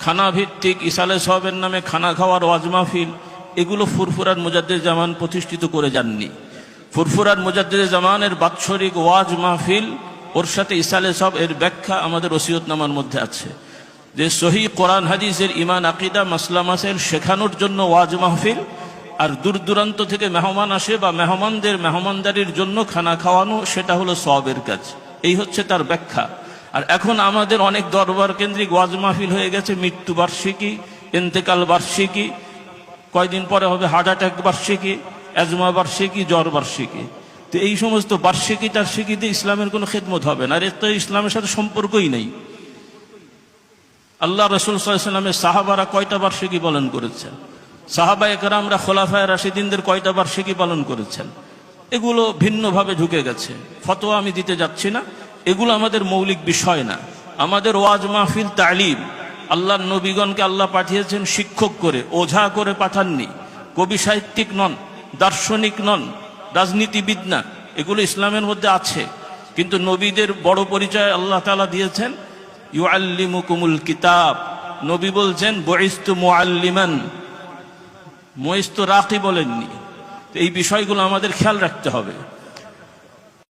খানা ভিত্তিক ইসালে সাহেবের নামে খানা খাওয়ার ওয়াজ মাহফিল, এগুলো ফুরফুরার মুজাদ্দিদ জামান প্রতিষ্ঠিত করে যাননি। ফুরফুরার মুজাদ্দিদ জামানের বাৎসরিক ওয়াজ মাহফিল, ওর সাথে ইসালে সাহেব এর ব্যাখ্যা আমাদের ওসিয়তনামার মধ্যে আছে, যে সহি কোরআন হাদিসের ইমান আকিদা মাসলা মাসাইল শেখানোর জন্য ওয়াজ মাহফিল, আর দূর দূরান্ত থেকে মেহমান আসে বা মেহমানদের মেহমানদারির জন্য খানা খাওয়ানো, সেটা হলো সওয়াবের কাজ। এই হচ্ছে তার ব্যাখ্যা। আর এখন আমাদের অনেক দরবার কেন্দ্রিক ওয়াজ মাহফিল হয়ে গেছে মৃত্যু বার্ষিকী, ইন্তেকাল বার্ষিকী, কয়দিন পরে হবে হার্ট অ্যাটাক বার্ষিকী, অ্যাজমা বার্ষিকী, জ্বর বার্ষিকী। তো এই সমস্ত বার্ষিকী টার্ষিকীতে ইসলামের কোনো খেদমত হবে না, আর এর তো ইসলামের সাথে সম্পর্কই নেই। আল্লাহ রসুল সাল্লাল্লাহু আলাইহি ওয়াসাল্লামের সাহাবারা কয়টা বার্ষিকী পালন করেছেন? সাহাবায়ে কেরামরা খোলাফায়ে রাশিদিনদের কয়টা বার্ষিকী পালন করেছেন? এগুলো ভিন্নভাবে ঢুকে গেছে। ফতোয়া আমি দিতে যাচ্ছি না, এগুলো আমাদের মৌলিক বিষয় না। আমাদের ওয়াজ মাহফিল তালিম, আল্লাহর নবীগণকে আল্লাহ পাঠিয়েছেন শিক্ষক করে, ওঝা করে পাঠাননি। কবি সাহিত্যিক নন, দার্শনিক নন, রাজনীতিবিদ না, এগুলো ইসলামের মধ্যে আছে। কিন্তু নবীদের বড় পরিচয় আল্লাহ তাআলা দিয়েছেন, ইউআল্লিমুকুমুল কিতাব। নবী বলছেন বুইস্তু মুআল্লিমান, মুইস্তু রাকি বলেননি। এই বিষয়গুলো আমাদের খেয়াল রাখতে হবে।